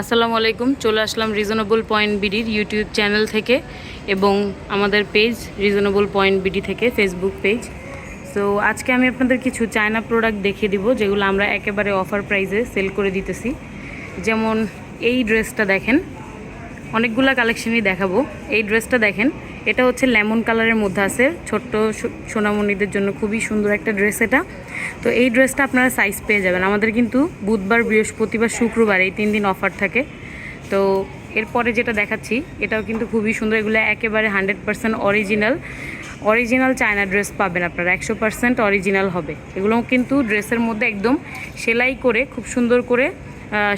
আসসালামু আলাইকুম। চলে আসলাম রিজনেবল পয়েন্ট বিডির ইউটিউব চ্যানেল থেকে এবং আমাদের পেজ রিজনেবল পয়েন্ট বিডি থেকে ফেসবুক পেজ। সো আজকে আমি আপনাদের কিছু চায়না প্রোডাক্ট দেখিয়ে দিব যেগুলো আমরা একেবারে অফার প্রাইসে সেল করে দিতেছি। যেমন এই ড্রেসটা দেখেন, অনেকগুলা কালেকশনই দেখাবো। এই ড্রেসটা দেখেন, এটা হচ্ছে লেমন কালারের মধ্যে আছে, ছোট্ট সোনামণিদের জন্য খুবই সুন্দর একটা ড্রেস এটা। তো এই ড্রেসটা আপনারা সাইজ পেয়ে যাবেন। আমাদের কিন্তু বুধবার, বৃহস্পতিবার, শুক্রবার এই 3 দিন অফার থাকে। তো এরপরে যেটা দেখাচ্ছি এটাও কিন্তু খুবই সুন্দর। এগুলো একেবারে 100% অরিজিনাল চায়না ড্রেস পাবেন আপনারা, 100% অরিজিনাল হবে। এগুলো কিন্তু ড্রেসের মধ্যে একদম সেলাই করে, খুব সুন্দর করে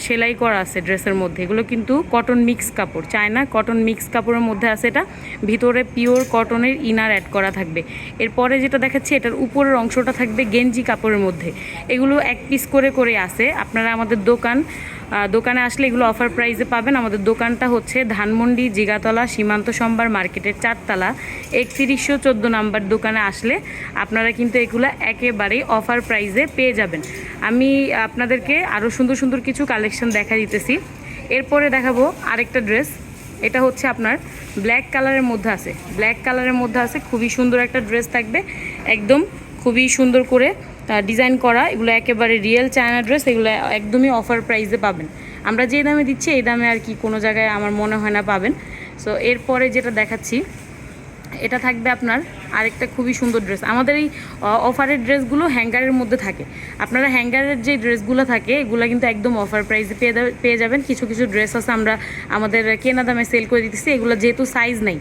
সেলাই করা আছে ড্রেসের মধ্যে। এগুলো কিন্তু কটন মিক্স কাপড়, চায়না কটন মিক্স কাপড়ের মধ্যে আছে। এটা ভিতরে পিওর কটনের ইনার অ্যাড করা থাকবে। এরপরে যেটা দেখাচ্ছি এটার উপরের অংশটা থাকবে গেঞ্জি কাপড়ের মধ্যে। এগুলো এক পিস করে করে আছে। আপনারা আমাদের দোকানে আসলে এগুলো অফার প্রাইসে পাবেন। আমাদের দোকানটা হচ্ছে ধানমন্ডি জিগাতলা সীমান্ত সম্ভার মার্কেটের 4 তলা 3114 নাম্বার। দোকানে আসলে আপনারা কিন্তু এগুলো একেবারেই অফার প্রাইসে পেয়ে যাবেন। আমি আপনাদেরকে আরও সুন্দর সুন্দর কিছু কালেকশন দেখা দিতেছি। এরপরে দেখাবো আরেকটা ড্রেস। এটা হচ্ছে আপনার ব্ল্যাক কালারের মধ্যে আছে, খুবই সুন্দর একটা ড্রেস থাকবে, একদম খুবই সুন্দর করে ডিজাইন করা। এগুলো একেবারে রিয়েল চায়না ড্রেস, এগুলো একদমই অফার প্রাইসে পাবেন। আমরা যে দামে দিচ্ছি এই দামে আর কি কোনো জায়গায় আমার মনে হয় না পাবেন। সো এরপরে যেটা দেখাচ্ছি এটা থাকবে আপনার আরেকটা খুবই সুন্দর ড্রেস। আমাদের এই অফারের ড্রেসগুলো হ্যাঙ্গারের মধ্যে থাকে। আপনারা হ্যাঙ্গারের যে ড্রেসগুলো থাকে এগুলো কিন্তু একদম অফার প্রাইসে পেয়ে যাবেন। কিছু কিছু ড্রেস আছে আমরা আমাদের কেনা দামে সেল করে দিতেছি। এগুলো যেহেতু সাইজ নেই,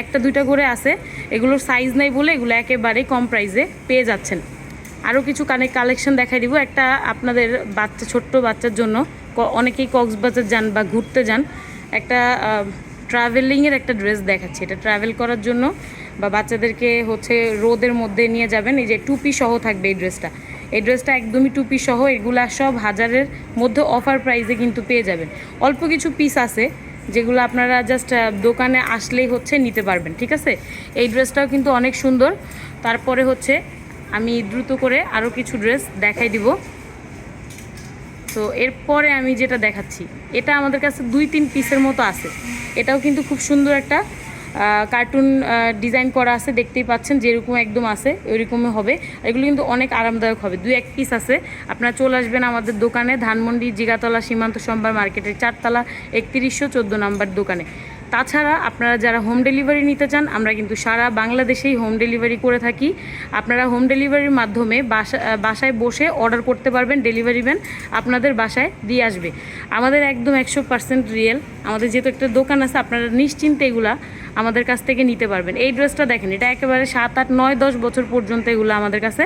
একটা দুইটা করে আছে, এগুলোর সাইজ নেই বলে এগুলো একেবারেই কম প্রাইসে পেয়ে যাচ্ছেন। আরও কিছু কালেকশন দেখাই দিব। একটা আপনাদের ছোট্ট বাচ্চার জন্য, অনেকেই কক্সবাজার যান বা ঘুরতে যান, একটা ট্রাভেলিংয়ের একটা ড্রেস দেখাচ্ছি। এটা ট্রাভেল করার জন্য বা বাচ্চাদেরকে হচ্ছে রোদের মধ্যে নিয়ে যাবেন। এই যে টুপি সহ থাকবে এই ড্রেসটা একদমই টুপি সহ। এগুলা সব হাজারের মধ্যে অফার প্রাইসে কিন্তু পেয়ে যাবেন। অল্প কিছু পিস আছে যেগুলো আপনারা জাস্ট দোকানে আসলেই হচ্ছে নিতে পারবেন, ঠিক আছে। এই ড্রেসটাও কিন্তু অনেক সুন্দর। তারপরে হচ্ছে আমি দ্রুত করে আরও কিছু ড্রেস দেখাই দিব। তো এরপরে আমি যেটা দেখাচ্ছি এটা আমাদের কাছে 2-3 পিসের মতো আছে। এটাও কিন্তু খুব সুন্দর একটা কার্টুন ডিজাইন করা আছে, দেখতেই পাচ্ছেন যেরকম একদম আছে ওইরকমই হবে। এগুলো কিন্তু অনেক আরামদায়ক হবে। 2-1 পিস আছে। আপনারা চলে আসবেন আমাদের দোকানে, ধানমন্ডি জিগাতলা সীমান্ত সম্ভার মার্কেটের 4 তলা 3114 নাম্বার দোকানে। তাছাড়া আপনারা যারা হোম ডেলিভারি নিতে চান, আমরা কিন্তু সারা বাংলাদেশেই হোম ডেলিভারি করে থাকি। আপনারা হোম ডেলিভারির মাধ্যমে বাসায় বসে অর্ডার করতে পারবেন। ডেলিভারি ম্যান আপনাদের বাসায় দিয়ে আসবে। আমাদের একদম 100% রিয়েল। আমাদের যেহেতু একটা দোকান আছে, আপনারা নিশ্চিন্তে এগুলা আমাদের কাছ থেকে নিতে পারবেন। এই ড্রেসটা দেখেন, এটা একেবারে 7, 8, 9, 10 বছর পর্যন্ত এগুলো আমাদের কাছে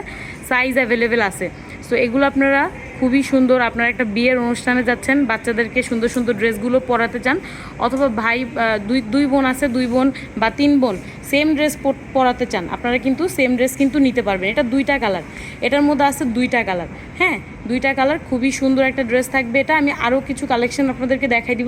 সাইজ অ্যাভেলেবেল আছে। সো এগুলো আপনারা খুবই সুন্দর। আপনারা একটা বিয়ের অনুষ্ঠানে যাচ্ছেন, বাচ্চাদেরকে সুন্দর সুন্দর ড্রেসগুলো পরাতে চান, অথবা ভাই দুই বোন আছে, 2 বোন বা 3 বোন সেম ড্রেস পরাতে চান, আপনারা কিন্তু সেম ড্রেস কিন্তু নিতে পারবেন। এটা 2টা কালার, এটার মধ্যে আছে 2টা কালার। হ্যাঁ, 2টা কালার, খুবই সুন্দর একটা ড্রেস থাকবে এটা। আমি আরও কিছু কালেকশন আপনাদেরকে দেখাই দিব।